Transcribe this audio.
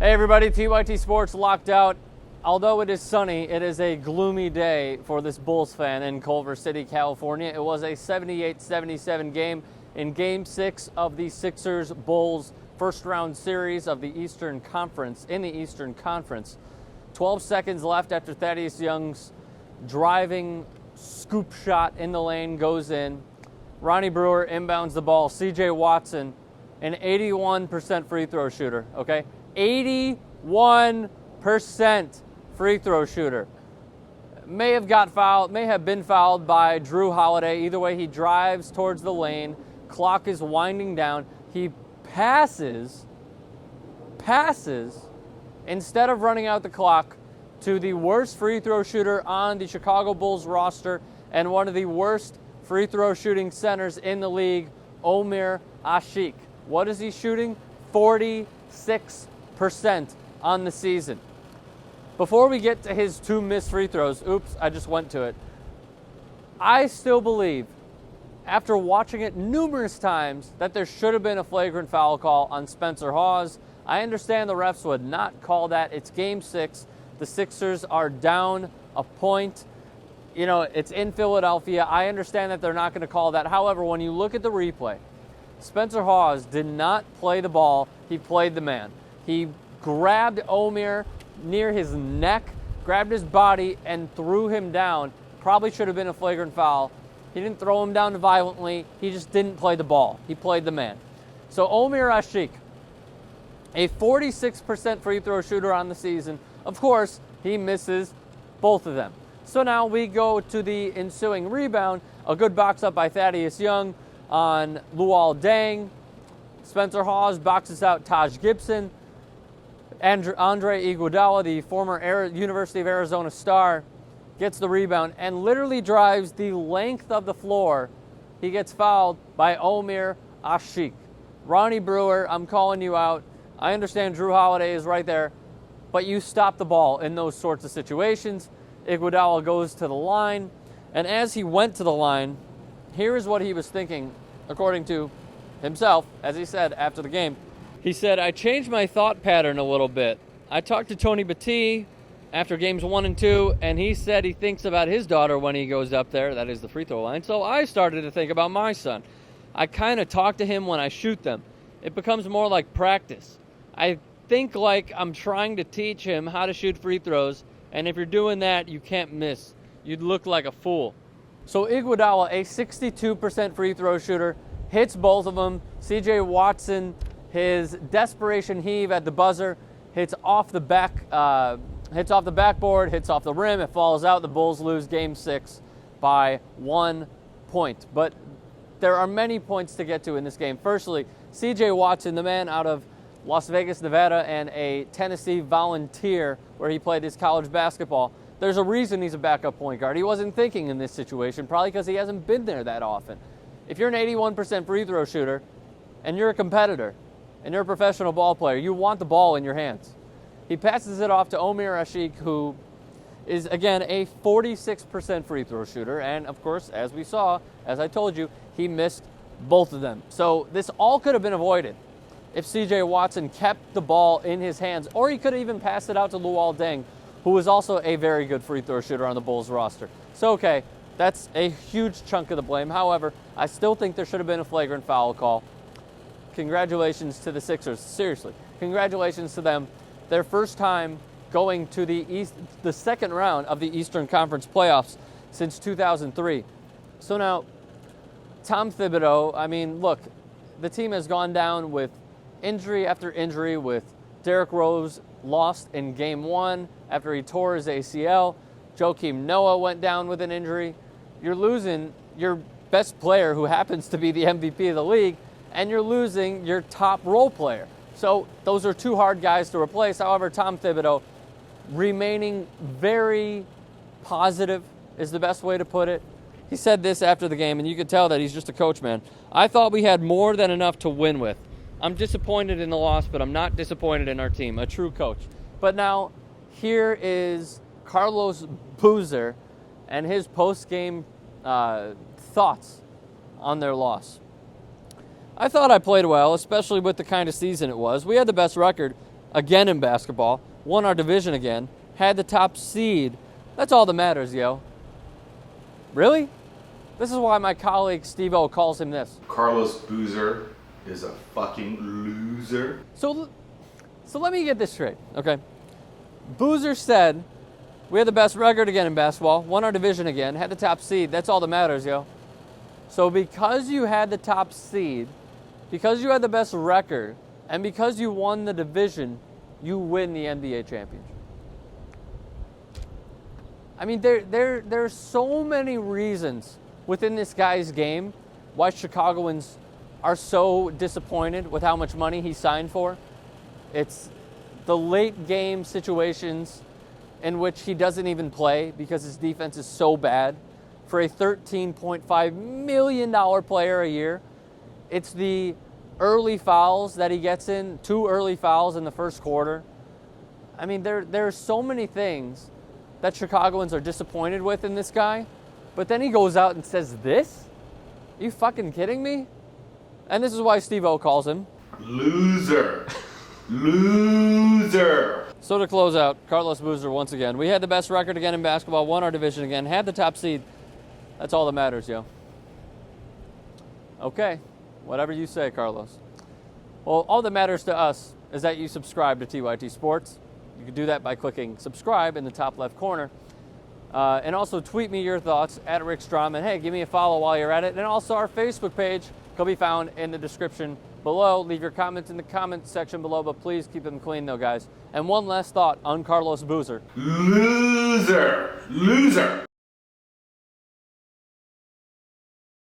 Hey everybody, TYT Sports locked out. Although it is sunny, it is a gloomy day for this Bulls fan in Culver City, California. It was a 78-77 game in Game 6 of the Sixers-Bulls first round series of the Eastern Conference, in the Eastern Conference. 12 seconds left after Thaddeus Young's driving scoop shot in the lane goes in. Ronnie Brewer inbounds the ball. CJ Watson, an 81% free throw shooter, okay? 81% free throw shooter. May have been fouled by Drew Holiday. Either way, he drives towards the lane. Clock is winding down. He passes, instead of running out the clock, to the worst free throw shooter on the Chicago Bulls roster and one of the worst free throw shooting centers in the league, Omer Asik. What is he shooting? 46% on the season. Before we get to his two missed free throws, oops, I just went to it. I still believe, after watching it numerous times, that there should have been a flagrant foul call on Spencer Hawes. I understand the refs would not call that. It's Game 6. The Sixers are down a point. You know, it's in Philadelphia. I understand that they're not going to call that. However, when you look at the replay, Spencer Hawes did not play the ball. He played the man. He grabbed Omer near his neck, grabbed his body, and threw him down. Probably should have been a flagrant foul. He didn't throw him down violently. He just didn't play the ball. He played the man. So Omer Asik, a 46% free throw shooter on the season. Of course, he misses both of them. So now we go to the ensuing rebound. A good box up by Thaddeus Young on Luol Deng. Spencer Hawes boxes out Taj Gibson. Andre Iguodola, the former University of Arizona star, gets the rebound and literally drives the length of the floor. He gets fouled by Omer Asik. Ronnie Brewer, I'm calling you out. I understand Drew Holiday is right there, but you stop the ball in those sorts of situations. Iguodala goes to the line, and as he went to the line, here is what he was thinking, according to himself, as he said after the game. He said, I changed my thought pattern a little bit. I talked to Tony Battie after games 1 and 2, and he said he thinks about his daughter when he goes up there, that is the free throw line, so I started to think about my son. I kind of talk to him when I shoot them. It becomes more like practice. I think like I'm trying to teach him how to shoot free throws, and if you're doing that, you can't miss. You'd look like a fool. So Iguodala, a 62% free throw shooter, hits both of them. CJ Watson, his desperation heave at the buzzer, hits off the backboard, hits off the rim, it falls out. The Bulls lose Game 6 by 1 point. But there are many points to get to in this game. Firstly, CJ Watson, the man out of Las Vegas, Nevada, and a Tennessee Volunteer where he played his college basketball. There's a reason he's a backup point guard. He wasn't thinking in this situation, probably because he hasn't been there that often. If you're an 81% free throw shooter and you're a competitor and you're a professional ball player, you want the ball in your hands. He passes it off to Omer Asik, who is, again, a 46% free throw shooter. And, of course, as we saw, as I told you, he missed both of them. So this all could have been avoided if CJ Watson kept the ball in his hands, or he could have even passed it out to Luol Deng, who was also a very good free throw shooter on the Bulls roster. So, okay, that's a huge chunk of the blame. However, I still think there should have been a flagrant foul call. Congratulations to the Sixers. Seriously, congratulations to them. Their first time going to the second round of the Eastern Conference playoffs since 2003. So now, Tom Thibodeau, I mean, look, the team has gone down with injury after injury, with Derrick Rose lost in Game 1 after he tore his ACL. Joakim Noah went down with an injury. You're losing your best player, who happens to be the MVP of the league, and you're losing your top role player. So those are two hard guys to replace. However, Tom Thibodeau remaining very positive is the best way to put it. He said this after the game, and you could tell that he's just a coach, man. I thought we had more than enough to win with. I'm disappointed in the loss, but I'm not disappointed in our team. A true coach. But now, here is Carlos Boozer and his post-game thoughts on their loss. I thought I played well, especially with the kind of season it was. We had the best record. again in basketball, won our division again, had the top seed. That's all that matters, yo. Really? This is why my colleague Steve-O calls him this. Carlos Boozer is a fucking loser. So let me get this straight, okay? Boozer said, we had the best record again in basketball, won our division again, had the top seed. That's all that matters, yo. So because you had the top seed, because you had the best record, and because you won the division, you win the NBA championship. I mean, there's so many reasons within this guy's game why Chicagoans are so disappointed with how much money he signed for. It's the late game situations in which he doesn't even play because his defense is so bad. For a $13.5 million player a year, it's the early fouls that he gets in, 2 early fouls in the first quarter. I mean, there are so many things that Chicagoans are disappointed with in this guy, but then he goes out and says this? Are you fucking kidding me? And this is why Steve-O calls him loser. Loser. So to close out, Carlos Boozer once again. We had the best record again in basketball, won our division again, had the top seed. That's all that matters, yo. Okay, whatever you say, Carlos. Well, all that matters to us is that you subscribe to TYT Sports. You can do that by clicking subscribe in the top left corner. And also tweet me your thoughts at Rick Strom. And hey, give me a follow while you're at it. And also our Facebook page can be found in the description below. Leave your comments in the comment section below, but please keep them clean though, guys. And one last thought on Carlos Boozer. Loser. Loser.